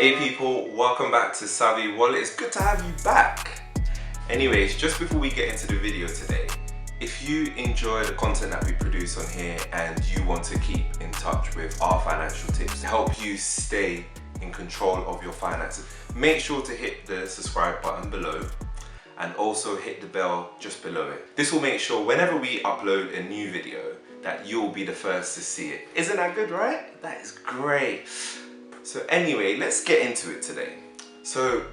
Hey people, welcome back to Savvy Wallet. It's good to have you back. Anyways, just before we get into the video today, if you enjoy the content that we produce on here and you want to keep in touch with our financial tips to help you stay in control of your finances, make sure to hit the subscribe button below and also hit the bell just below it. This will make sure whenever we upload a new video that you'll be the first to see it. Isn't that good, right? That is great. So anyway, let's get into it today. So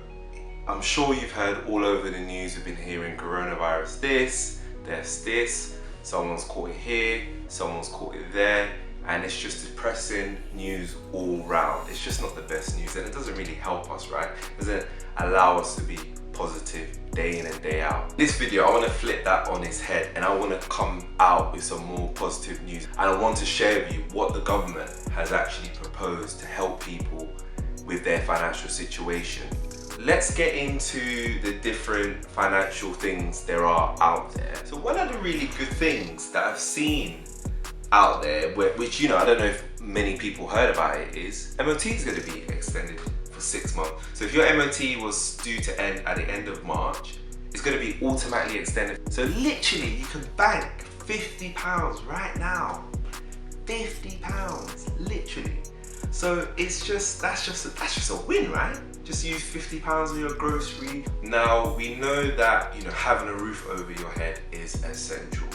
I'm sure you've heard all over the news, we've been hearing coronavirus this, there's this, someone's caught it here, someone's caught it there, and it's just depressing news all round. It's just not the best news and it doesn't really help us, right? It doesn't allow us to be positive day in and day out. This video, I want to flip that on its head and I want to come out with some more positive news, and I want to share with you what the government has actually proposed to help people with their financial situation. Let's get into the different financial things there are out there. So one of the really good things that I've seen out there, which, you know, I don't know if many people heard about it, is MOT is going to be extended for 6 months. So if your MOT was due to end at the end of March, it's going to be automatically extended. So literally you can bank £50 right now. £50, literally. So it's just, that's just a win, right? Just use £50 on your grocery. Now we know that, you know, having a roof over your head is essential.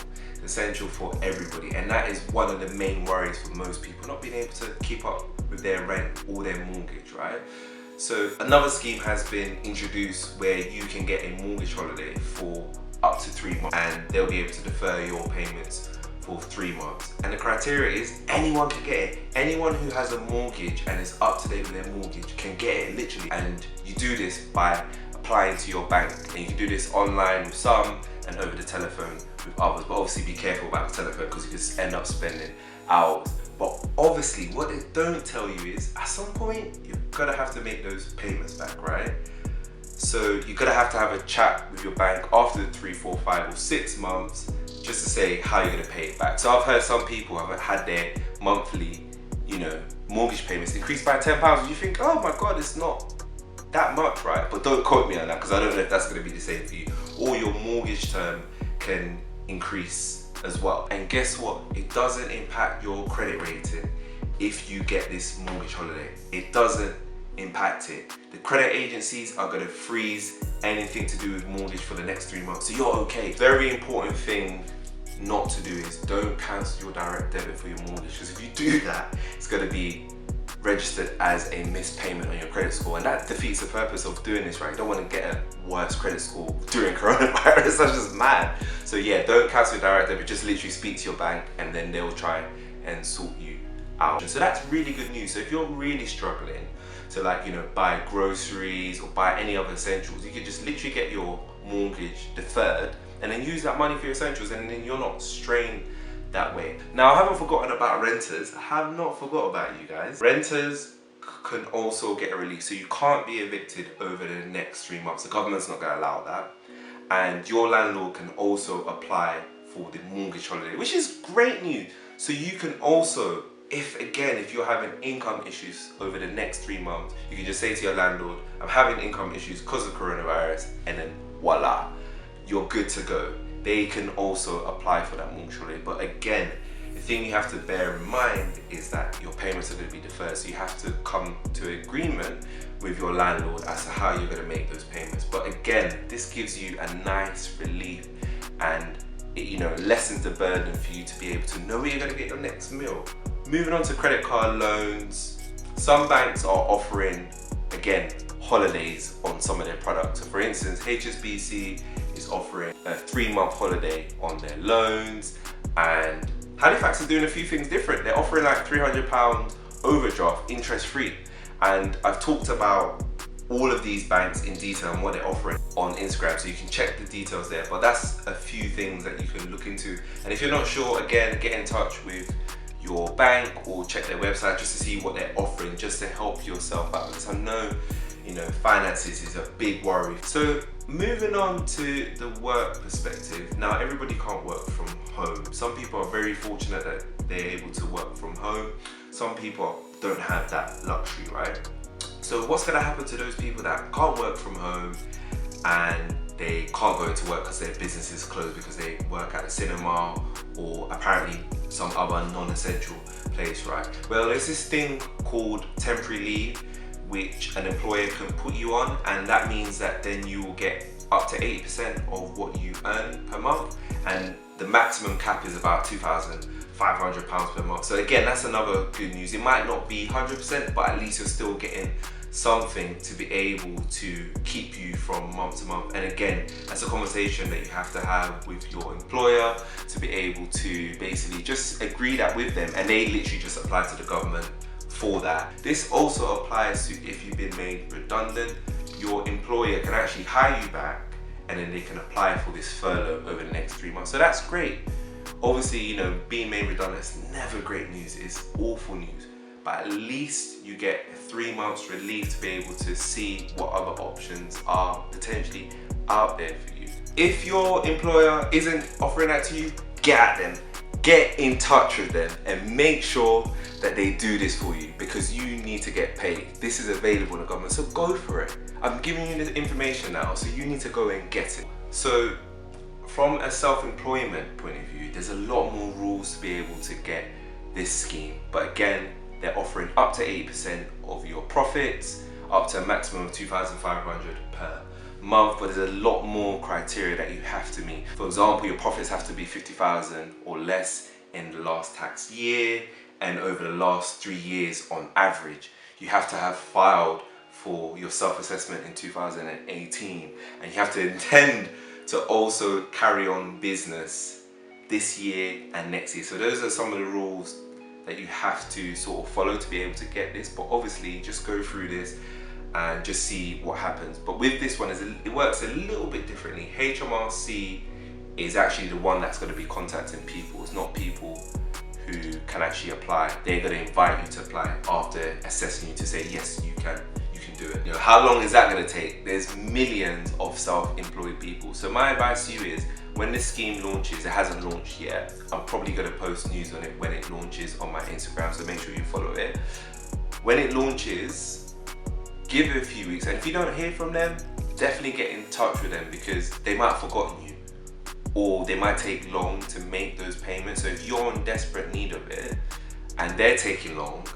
Essential for everybody, and that is one of the main worries for most people, not being able to keep up with their rent or their mortgage, right? So another scheme has been introduced where you can get a mortgage holiday for up to 3 months and they'll be able to defer your payments for 3 months. And the criteria is anyone can get it. Anyone who has a mortgage and is up to date with their mortgage can get it, literally. And you do this by applying to your bank, and you can do this online with some and over the telephone with others, but obviously be careful about the telephone because you just end up spending hours. But obviously what they don't tell you is at some point you're gonna have to make those payments back, right? So you're gonna have to have a chat with your bank after the 3, 4, 5 or 6 months just to say how you're gonna pay it back. So I've heard some people have had their monthly, you know, mortgage payments increased by £10, and you think, oh my God, it's not that much, right? But don't quote me on that because I don't know if that's gonna be the same for you. Or your mortgage term can increase as well. And guess what? It doesn't impact your credit rating if you get this mortgage holiday. It doesn't impact it. The credit agencies are going to freeze anything to do with mortgage for the next 3 months. So you're okay. Very important thing not to do is don't cancel your direct debit for your mortgage, because if you do that, it's going to be registered as a missed payment on your credit score, and that defeats the purpose of doing this, right? You don't want to get a worse credit score during coronavirus. That's just mad. So yeah, don't cancel your direct debit, just literally speak to your bank and then they'll try and sort you out. So that's really good news. So if you're really struggling to, like, you know, buy groceries or buy any other essentials, you can just literally get your mortgage deferred and then use that money for your essentials, and then you're not strained that way. Now I haven't forgotten about renters. I have not forgot about you guys. Renters can also get a relief, so you can't be evicted over the next 3 months. The government's not going to allow that, and your landlord can also apply for the mortgage holiday, which is great news. So you can also, if you're having income issues over the next 3 months, you can just say to your landlord, I'm having income issues because of coronavirus, and then voila, you're good to go. They can also apply for that mortgage holiday. But again, the thing you have to bear in mind is that your payments are going to be deferred. So you have to come to an agreement with your landlord as to how you're going to make those payments. But again, this gives you a nice relief, and it, you know, lessens the burden for you to be able to know where you're going to get your next meal. Moving on to credit card loans, some banks are offering, again, holidays on some of their products. So for instance, HSBC is offering a 3-month holiday on their loans, and Halifax is doing a few things different. They're offering like £300 overdraft interest free, and I've talked about all of these banks in detail and what they're offering on Instagram, so you can check the details there. But that's a few things that you can look into, and if you're not sure, again, get in touch with your bank or check their website just to see what they're offering, just to help yourself out, because I know, you know, finances is a big worry. So moving on to the work perspective, now everybody can't work from home. Some people are very fortunate that they're able to work from home. Some people don't have that luxury, right? So what's going to happen to those people that can't work from home and they can't go into work because their business is closed because they work at a cinema or apparently some other non-essential place, right? Well, there's this thing called temporary leave which an employer can put you on, and that means that then you will get up to 80% of what you earn per month, and the maximum cap is about £2,500 per month. So again, that's another good news. It might not be 100%, but at least you're still getting something to be able to keep you from month to month. And again, that's a conversation that you have to have with your employer to be able to basically just agree that with them, and they literally just apply to the government for that. This also applies to if you've been made redundant. Your employer can actually hire you back, and then they can apply for this furlough over the next 3 months. So that's great. Obviously, you know, being made redundant is never great news, it's awful news. But at least you get 3 months relief to be able to see what other options are potentially out there for you. If your employer isn't offering that to you, get at them. Get in touch with them and make sure that they do this for you, because you need to get paid. This is available in the government, so go for it. I'm giving you the information now, so you need to go and get it. So from a self-employment point of view, there's a lot more rules to be able to get this scheme. But again, they're offering up to 80% of your profits, up to a maximum of $2,500 per month, but there's a lot more criteria that you have to meet. For example, your profits have to be 50,000 or less in the last tax year, and over the last 3 years on average. You have to have filed for your self-assessment in 2018, and you have to intend to also carry on business this year and next year. So those are some of the rules that you have to sort of follow to be able to get this, but obviously just go through this and just see what happens. But with this one, it works a little bit differently. HMRC is actually the one that's going to be contacting people. It's not people who can actually apply. They're going to invite you to apply after assessing you to say, yes, you can do it. You know, how long is that going to take? There's millions of self-employed people. So my advice to you is, when this scheme launches, it hasn't launched yet, I'm probably going to post news on it when it launches on my Instagram, so make sure you follow it. When it launches, give it a few weeks, and if you don't hear from them, definitely get in touch with them, because they might have forgotten you, or they might take long to make those payments. So if you're in desperate need of it and they're taking long,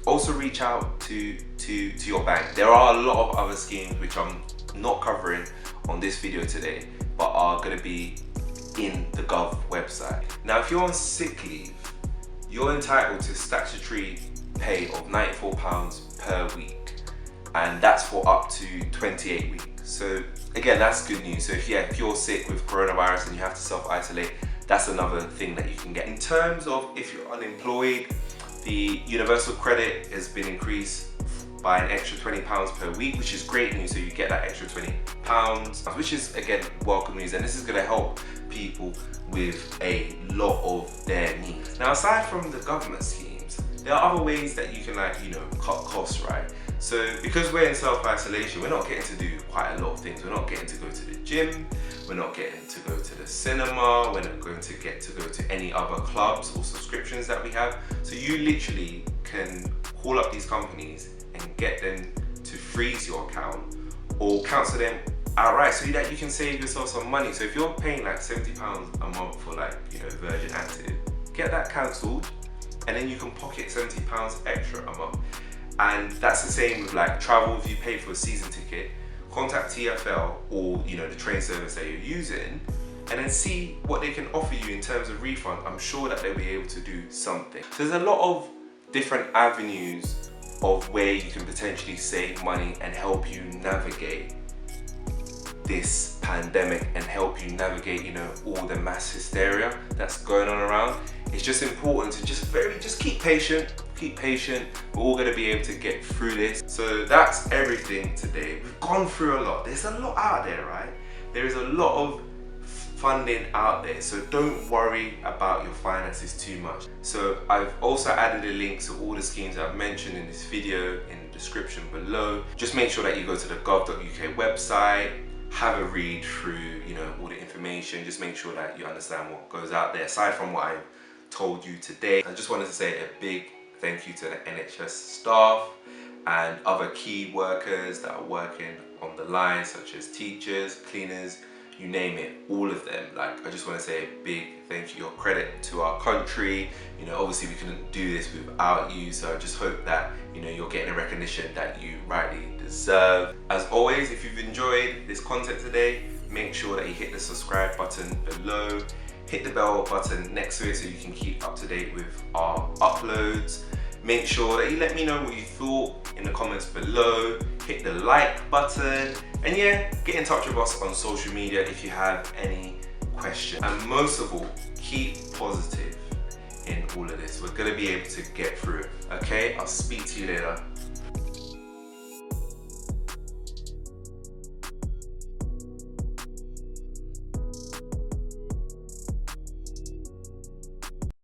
also reach out to your bank. There are a lot of other schemes which I'm not covering on this video today, but are going to be in the Gov website. Now, if you're on sick leave, you're entitled to statutory pay of £94 per week, and that's for up to 28 weeks. So again, that's good news. So if you're sick with coronavirus and you have to self-isolate, that's another thing that you can get. In terms of if you're unemployed, the universal credit has been increased by an extra £20 per week, which is great news. So you get that extra £20, which is again welcome news, and this is going to help people with a lot of their needs. Now, aside from the government schemes, there are other ways that you can cut costs, right? So because we're in self-isolation, we're not getting to do quite a lot of things. We're not getting to go to the gym, we're not getting to go to the cinema, we're not going to get to go to any other clubs or subscriptions that we have. So you literally can call up these companies and get them to freeze your account or cancel them outright, so that you can save yourself some money. So if you're paying like £70 a month for Virgin Active, get that cancelled, and then you can pocket £70 extra a month. And that's the same with travel. If you pay for a season ticket, contact TfL or the train service that you're using, and then see what they can offer you in terms of refund. I'm sure that they'll be able to do something. So there's a lot of different avenues of where you can potentially save money and help you navigate this pandemic and help you navigate all the mass hysteria that's going on around. It's just important to just keep patient. We're all going to be able to get through this. So that's everything today. We've gone through a lot. There's a lot out there, right? There is a lot of funding out there, so don't worry about your finances too much. So I've also added a link to all the schemes I've mentioned in this video in the description below. Just make sure that you go to the gov.uk website, have a read through all the information. Just make sure that you understand what goes out there. Aside from what I've told you today, I just wanted to say a big thank you to the NHS staff and other key workers that are working on the line, such as teachers, cleaners, you name it, all of them. Like, I just want to say a big thank you, your credit to our country. You know, obviously we couldn't do this without you, so I just hope that, you know, you're getting the recognition that you rightly deserve. As always, if you've enjoyed this content today, make sure that you hit the subscribe button below, hit the bell button next to it so you can keep up to date with our uploads. Make sure that you let me know what you thought in the comments below, hit the like button, and yeah, get in touch with us on social media if you have any questions. And most of all, keep positive in all of this. We're gonna be able to get through it, okay? I'll speak to you later.